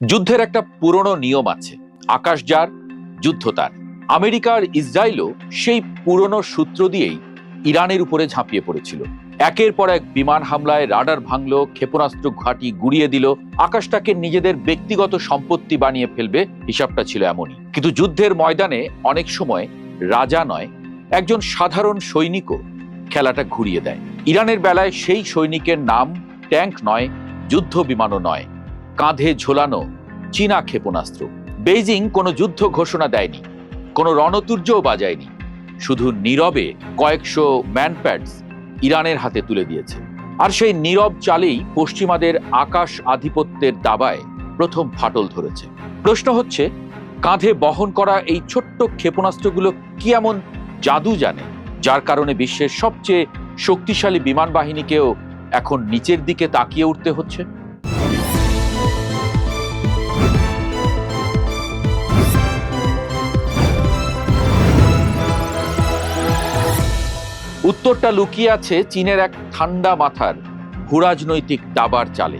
যুদ্ধের একটা পুরনো নিয়ম আছে, আকাশ যার যুদ্ধ তার। আমেরিকা আর ইসরায়েলও সেই পুরনো সূত্র দিয়েই ইরানের উপরে ঝাঁপিয়ে পড়েছিল। একের পর এক বিমান হামলায় রাডার ভাঙলো, ক্ষেপণাস্ত্র ঘাঁটি গুড়িয়ে দিল, আকাশটাকে নিজেদের ব্যক্তিগত সম্পত্তি বানিয়ে ফেলবে, হিসাবটা ছিল এমনই। কিন্তু যুদ্ধের ময়দানে অনেক সময় রাজা নয়, একজন সাধারণ সৈনিকও খেলাটা ঘুরিয়ে দেয়। ইরানের বেলায় সেই সৈনিকের নাম ট্যাঙ্ক নয়, যুদ্ধ বিমানও নয়, কাঁধে ঝোলানো চীনা ক্ষেপণাস্ত্র। বেইজিং কোনো যুদ্ধ ঘোষণা দেয়নি, কোনো রণতূর্যও বাজায়নি, শুধু নীরবে কয়েকশো ম্যানপ্যাডস ইরানের হাতে তুলে দিয়েছে। আর সেই নীরব চালেই পশ্চিমাদের আকাশ আধিপত্যের দাবায় প্রথম ফাটল ধরেছে। প্রশ্ন হচ্ছে, কাঁধে বহন করা এই ছোট্ট ক্ষেপণাস্ত্রগুলো কি এমন জাদু জানে, যার কারণে বিশ্বের সবচেয়ে শক্তিশালী বিমান বাহিনীকেও এখন নিচের দিকে তাকিয়ে উঠতে হচ্ছে? উত্তরটা লুকিয়ে আছে চীনের এক ঠান্ডা মাথার ভূরাজনৈতিক দাবার চালে।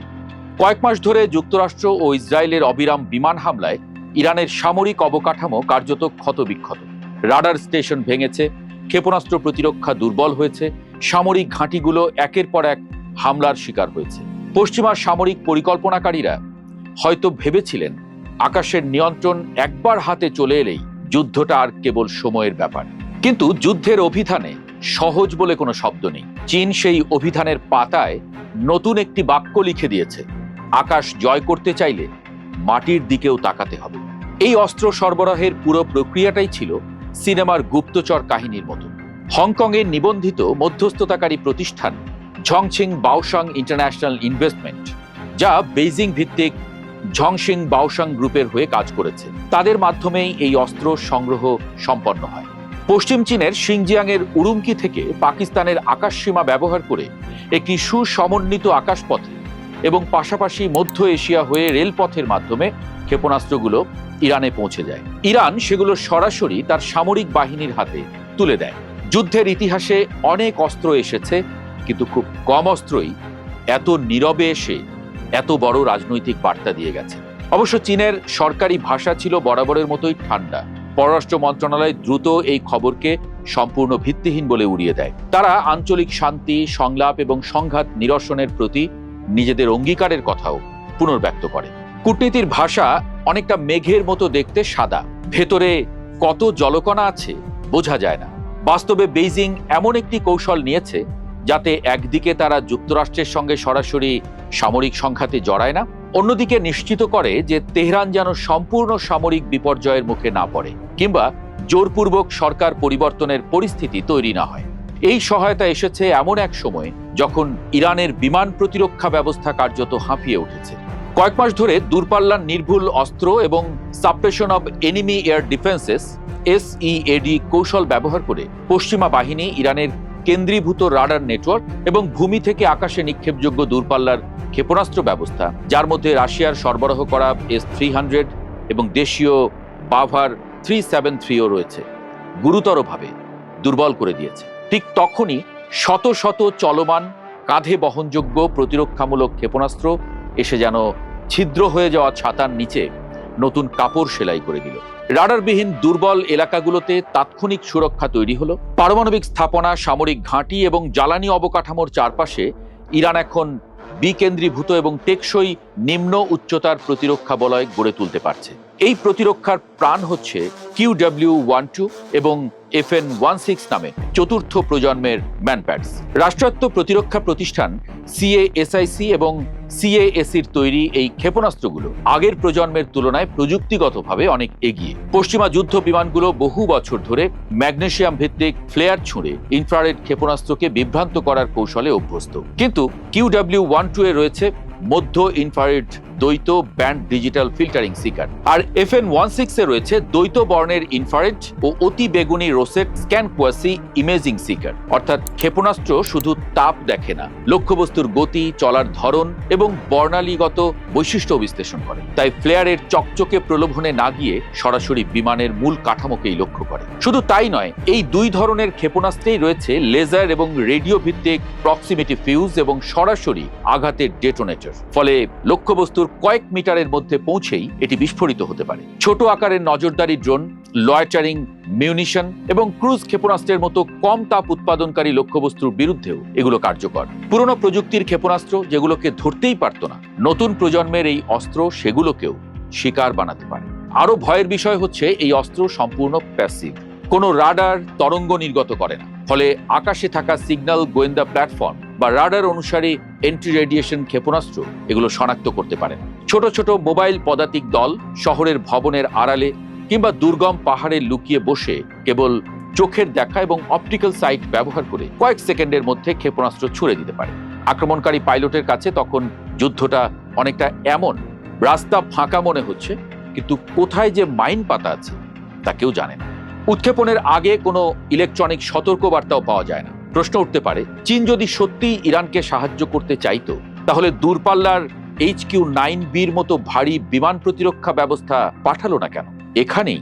কয়েক মাস ধরে যুক্তরাষ্ট্র ও ইসরায়েলের অবিরাম বিমান হামলায় ইরানের সামরিক অবকাঠামো কার্যত ক্ষতবিক্ষত। রাডার স্টেশন ভেঙেছে, ক্ষেপণাস্ত্র প্রতিরক্ষা দুর্বল হয়েছে, সামরিক ঘাঁটিগুলো একের পর এক হামলার শিকার হয়েছে। পশ্চিমা সামরিক পরিকল্পনাকারীরা হয়তো ভেবেছিলেন আকাশের নিয়ন্ত্রণ একবার হাতে চলে এলেই যুদ্ধটা আর কেবল সময়ের ব্যাপার। কিন্তু যুদ্ধের অভিধানে সহজ বলে কোনো শব্দ নেই। চীন সেই অভিধানের পাতায় নতুন একটি বাক্য লিখে দিয়েছে, আকাশ জয় করতে চাইলে মাটির দিকেও তাকাতে হবে। এই অস্ত্র সরবরাহের পুরো প্রক্রিয়াটাই ছিল সিনেমার গুপ্তচর কাহিনীর মতো। হংকংয়ের নিবন্ধিত মধ্যস্থতাকারী প্রতিষ্ঠান ঝংছিং বাওসাং ইন্টারন্যাশনাল ইনভেস্টমেন্ট, যা বেইজিং ভিত্তিক ঝংছিং বাওসাং গ্রুপের হয়ে কাজ করেছে, তাদের মাধ্যমেই এই অস্ত্র সংগ্রহ সম্পন্ন হয়। পশ্চিম চীনের শিনজিয়াংয়ের উরুমকি থেকে পাকিস্তানের আকাশসীমা ব্যবহার করে একটি সুসমন্বিত আকাশপথে এবং পাশাপাশি মধ্য এশিয়া হয়ে রেলপথের মাধ্যমে ক্ষেপণাস্ত্রগুলো ইরানে পৌঁছে যায়। ইরান সেগুলো সরাসরি তার সামরিক বাহিনীর হাতে তুলে দেয়। যুদ্ধের ইতিহাসে অনেক অস্ত্র এসেছে, কিন্তু খুব কম অস্ত্রই এত নীরবে এসে এত বড় রাজনৈতিক বার্তা দিয়ে গেছে। অবশ্য চীনের সরকারি ভাষা ছিল বরাবরের মতোই ঠান্ডা। পররাষ্ট্র মন্ত্রণালয় দ্রুত এই খবরকে সম্পূর্ণ ভিত্তিহীন বলে উড়িয়ে দেয়। তারা আঞ্চলিক শান্তি, সংলাপ এবং সংঘাত নিরসনের প্রতি নিজেদের অঙ্গীকারের কথাও পুনর্ব্যক্ত করে। কূটনীতির ভাষা অনেকটা মেঘের মতো দেখতে সাদা, ভেতরে কত জলকণা আছে বোঝা যায় না। বাস্তবে বেইজিং এমন একটি কৌশল নিয়েছে যাতে একদিকে তারা যুক্তরাষ্ট্রের সঙ্গে সরাসরি সামরিক সংঘাতে জড়ায় না, অন্যদিকে নিশ্চিত করে যে তেহরান যেন সম্পূর্ণ সামরিক বিপর্যয়ের মুখে না পড়ে কিংবা জোরপূর্বক সরকার পরিবর্তনের পরিস্থিতি তৈরি না হয়। এই সহায়তা এসেছে এমন এক সময় যখন ইরানের বিমান প্রতিরক্ষা ব্যবস্থা কার্যত হাঁপিয়ে উঠেছে। কয়েক মাস ধরে দূরপাল্লার নির্ভুল অস্ত্র এবং suppression of enemy air defences SEAD কৌশল ব্যবহার করে পশ্চিমা বাহিনী ইরানের কেন্দ্রীভূত রাডার নেটওয়ার্ক এবং ভূমি থেকে আকাশে নিক্ষেপযোগ্য দূরপাল্লার ক্ষেপণাস্ত্র ব্যবস্থা, যার মধ্যে রাশিয়ার সরবরাহ করা S-300 এবং দেশীয় বাভার 373ও রয়েছে, গুরুতরভাবে দুর্বল করে দিয়েছে। ঠিক তখনই শত শত চলমান কাঁধে বহনযোগ্য প্রতিরক্ষামূলক ক্ষেপণাস্ত্র এসে যেন ছিদ্র হয়ে যাওয়া ছাতার নিচে নতুন কাপড় সেলাই করে দিল। রাডারবিহীন দুর্বল এলাকাগুলোতে তাৎক্ষণিক সুরক্ষা তৈরি হলো। পারমাণবিক স্থাপনা, সামরিক ঘাঁটি এবং জ্বালানি অবকাঠামোর চারপাশে ইরান এখন বিকেন্দ্রীভূত এবং টেকসই নিম্ন উচ্চতার প্রতিরক্ষা বলয় গড়ে তুলতে পারছে। এই প্রতিরক্ষার প্রাণ হচ্ছে QW-12 এবং FN-16 নামে চতুর্থ প্রজন্মের ম্যানপ্যাডস। রাষ্ট্রায়ত্ত প্রতিরক্ষা প্রতিষ্ঠান CASIC এবং CASIর তৈরি এই ক্ষেপণাস্ত্রগুলো আগের প্রজন্মের তুলনায় প্রযুক্তিগতভাবে অনেক এগিয়ে। পশ্চিমা যুদ্ধ বিমানগুলো বহু বছর ধরে ম্যাগনেসিয়াম ভিত্তিক ফ্লেয়ার ছুঁড়ে ইনফ্রারেড ক্ষেপণাস্ত্রকে বিভ্রান্ত করার কৌশলে অভ্যস্ত। কিন্তু QW-12 এ রয়েছে মধ্য ইনফ্রারেড দ্বৈত ব্যান্ড ডিজিটাল ফিল্টারিং সিকার, আর FN-16 এ রয়েছে দ্বৈত বর্ণের ইনফ্রারেড ও অতি বেগুনি রোসেট স্ক্যান কোয়াসি ইমেজিং সিকার। অর্থাৎ ক্ষেপণাস্ত্র শুধু তাপ দেখে না, লক্ষ্যবস্তুর গতি, চলার ধরন এবং বর্ণালীগত বৈশিষ্ট্য বিশ্লেষণ করে। তাই ফ্লেয়ারের চকচকে প্রলোভনে না গিয়ে সরাসরি বিমানের মূল কাঠামোকেই লক্ষ্য করে। শুধু তাই নয়, এই দুই ধরনের ক্ষেপণাস্ত্রেই রয়েছে লেজার এবং রেডিও ভিত্তিক প্রক্সিমিটি ফিউজ এবং সরাসরি আঘাতের ডেটোনেটর। ফলে লক্ষ্যবস্তুর কয়েক মিটারের মধ্যে পৌঁছেই এটি বিস্ফোরিত হতে পারে। ছোট আকারের নজরদারি ড্রোন, লয়টারিং মিউনিশন এবং ক্রুজ ক্ষেপণাস্ত্রের মতো কম তাপ উৎপাদনকারী লক্ষ্যবস্তুর বিরুদ্ধেও এগুলো কার্যকর। পুরনো প্রযুক্তির ক্ষেপণাস্ত্র যেগুলোকে ধরতেই পারত না, নতুন প্রজন্মের এই অস্ত্র সেগুলোকেও শিকার বানাতে পারে। আরো ভয়ের বিষয় হচ্ছে এই অস্ত্র সম্পূর্ণ প্যাসিভ, কোনো রাডার তরঙ্গ নির্গত করে না। ফলে আকাশে থাকা সিগন্যাল, গোয়েন্দা প্ল্যাটফর্ম বা রাডার অনুসারে এন্টি রেডিয়েশন ক্ষেপণাস্ত্র এগুলো শনাক্ত করতে পারে না। ছোট ছোট মোবাইল পদাতিক দল শহরের ভবনের আড়ালে কিংবা দুর্গম পাহাড়ে লুকিয়ে বসে কেবল চোখের দেখা এবং অপটিক্যাল সাইট ব্যবহার করে কয়েক সেকেন্ডের মধ্যে ক্ষেপণাস্ত্র ছুড়ে দিতে পারে। আক্রমণকারী পাইলটের কাছে তখন যুদ্ধটা অনেকটা এমন, রাস্তা ফাঁকা মনে হচ্ছে, কিন্তু কোথায় যে মাইন পাতা আছে তা কেউ জানে না। উৎক্ষেপণের আগে কোনো ইলেকট্রনিক সতর্কবার্তাও পাওয়া যায় না। প্রশ্ন উঠতে পারে, চীন যদি সত্যিই ইরানকে সাহায্য করতে চাইতো তাহলে দূরপাল্লার HQ-9B'র মতো ভারী বিমান প্রতিরক্ষা ব্যবস্থা পাঠালো না কেন? এখানেই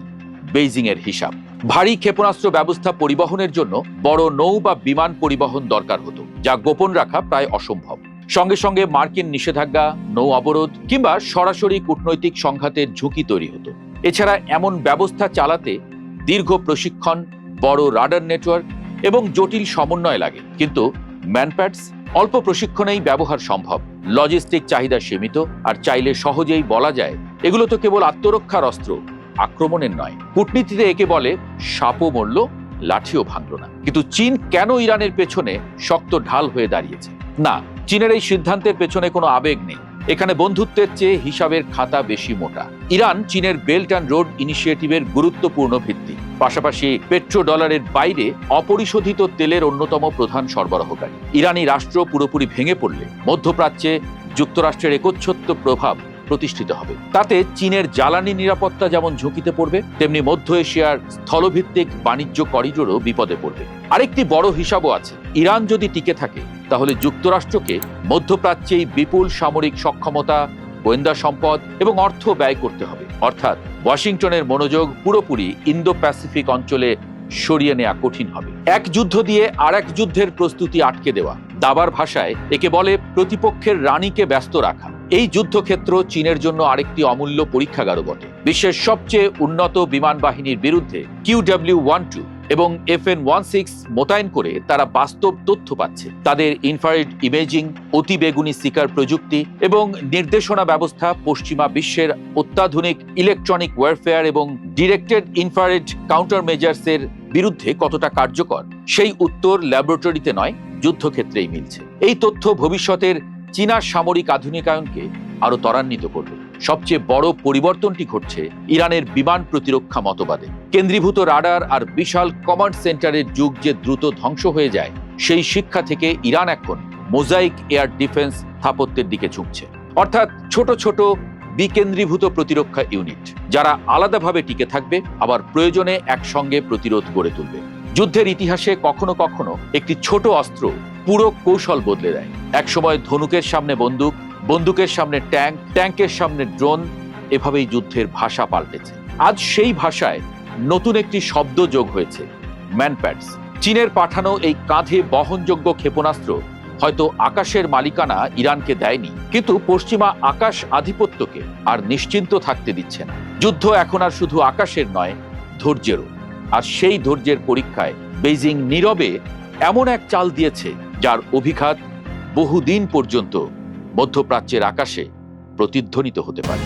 বেইজিং এর হিসাব। ভারী ক্ষেপণাস্ত্র ব্যবস্থা পরিবহনের জন্য বড় নৌ বা বিমান পরিবহন দরকার হতো, যা গোপন রাখা প্রায় অসম্ভব। সঙ্গে সঙ্গে মার্কিন নিষেধাজ্ঞা, নৌ অবরোধ কিংবা সরাসরি কূটনৈতিক সংঘাতের ঝুঁকি তৈরি হতো। এছাড়া এমন ব্যবস্থা চালাতে দীর্ঘ প্রশিক্ষণ, বড় রাডার নেটওয়ার্ক এবং জটিল সমন্বয় লাগে। কিন্তু ম্যানপ্যাডস অল্প প্রশিক্ষণেই ব্যবহার সম্ভব, লজিস্টিক চাহিদা সীমিত, আর চাইলে সহজেই বলা যায় এগুলো তো কেবল আত্মরক্ষার অস্ত্র, আক্রমণের নয়। কূটনীতিতে একে বলে সাপও মরল, লাঠিও ভাঙল না। কিন্তু চীন কেন ইরানের পেছনে শক্ত ঢাল হয়ে দাঁড়িয়েছে? না, চীনের এই সিদ্ধান্তের পেছনে কোনো আবেগ নেই। এখানে বন্ধুত্বের চেয়ে হিসাবের খাতা বেশি মোটা। ইরান চীনের বেল্ট অ্যান্ড রোড ইনিশিয়েটিভের গুরুত্বপূর্ণ ভিত্তি, পাশাপাশি পেট্রো ডলারের বাইরে অপরিশোধিত তেলের অন্যতম প্রধান সরবরাহকারী। ইরানি রাষ্ট্র পুরোপুরি ভেঙে পড়লে মধ্যপ্রাচ্যে যুক্তরাষ্ট্রের একচ্ছত্র প্রভাব প্রতিষ্ঠিত হবে। তাতে চীনের জ্বালানি নিরাপত্তা যেমন ঝুঁকিতে পড়বে, তেমনি মধ্য এশিয়ার স্থলভিত্তিক বাণিজ্য করিডোরও বিপদে পড়বে। আরেকটি বড় হিসাবও আছে, ইরান যদি টিকে থাকে তাহলে যুক্তরাষ্ট্রকে মধ্যপ্রাচ্যেই বিপুল সামরিক সক্ষমতা, গোয়েন্দা সম্পদ এবং অর্থ ব্যয় করতে হবে। অর্থাৎ ওয়াশিংটনের মনোযোগ পুরোপুরি ইন্দো প্যাসিফিক অঞ্চলে সরিয়ে নেওয়া কঠিন হবে। এক যুদ্ধ দিয়ে আর এক যুদ্ধের প্রস্তুতি আটকে দেওয়া। দাবার ভাষায় একে বলে প্রতিপক্ষের রানীকে ব্যস্ত রাখা। এই যুদ্ধক্ষেত্র চীনের জন্য আরেকটি অমূল্য পরীক্ষাগারও বটে। বিশ্বের সবচেয়ে উন্নত বিমান বাহিনীর বিরুদ্ধে QW-12 এবং FN-16 মোতায়েন করে তারা বাস্তব তথ্য পাচ্ছে। তাদের ইনফ্রারেড ইমেজিং, অতিবেগুনি শিকার প্রযুক্তি এবং নির্দেশনা ব্যবস্থা পশ্চিমা বিশ্বের অত্যাধুনিক ইলেকট্রনিক ওয়ারফেয়ার এবং ডিরেক্টেড ইনফ্রারেড কাউন্টার মেজার্সের বিরুদ্ধে কতটা কার্যকর, সেই উত্তর ল্যাবরেটরিতে নয়, যুদ্ধক্ষেত্রেই মিলছে। এই তথ্য ভবিষ্যতের চীনা সামরিক আধুনিকায়নকে আরো ত্বরান্বিত করবে। সবচেয়ে বড় পরিবর্তনটি ঘটছে ইরানের বিমান প্রতিরক্ষা মতবাদে। কেন্দ্রীভূত রাডার আর বিশাল কমান্ড সেন্টারের যুগ যে দ্রুত ধ্বংস হয়ে যায়, সেই শিক্ষা থেকে ইরান এখন মোজাইক এয়ার ডিফেন্স স্থাপত্যের দিকে ঝুঁকছে। অর্থাৎ ছোট ছোট বিকেন্দ্রীভূত প্রতিরক্ষা ইউনিট, যারা আলাদাভাবে টিকে থাকবে, আবার প্রয়োজনে একসঙ্গে প্রতিরোধ গড়ে তুলবে। যুদ্ধের ইতিহাসে কখনো কখনো একটি ছোট অস্ত্র পুরো কৌশল বদলে দেয়। একসময় ধনুকের সামনে বন্দুক, বন্দুকের সামনে ট্যাঙ্ক, ট্যাঙ্কের সামনে ড্রোন, এভাবেই যুদ্ধের ভাষা পাল্টেছে। আজ সেই ভাষায় নতুন একটি শব্দ যোগ হয়েছে, ম্যানপ্যাডস। চীনের পাঠানো এই কাঁধে বহনযোগ্য ক্ষেপণাস্ত্র হয়তো আকাশের মালিকানা ইরানকে দেয়নি, কিন্তু পশ্চিমা আকাশ আধিপত্যকে আর নিশ্চিন্ত থাকতে দিচ্ছে না। যুদ্ধ এখন আর শুধু আকাশের নয়, ধৈর্যেরও। আর সেই ধৈর্যের পরীক্ষায় বেইজিং নীরবে এমন এক চাল দিয়েছে, যার অভিঘাত বহুদিন পর্যন্ত মধ্যপ্রাচ্যের আকাশে প্রতিধ্বনিত হতে পারে।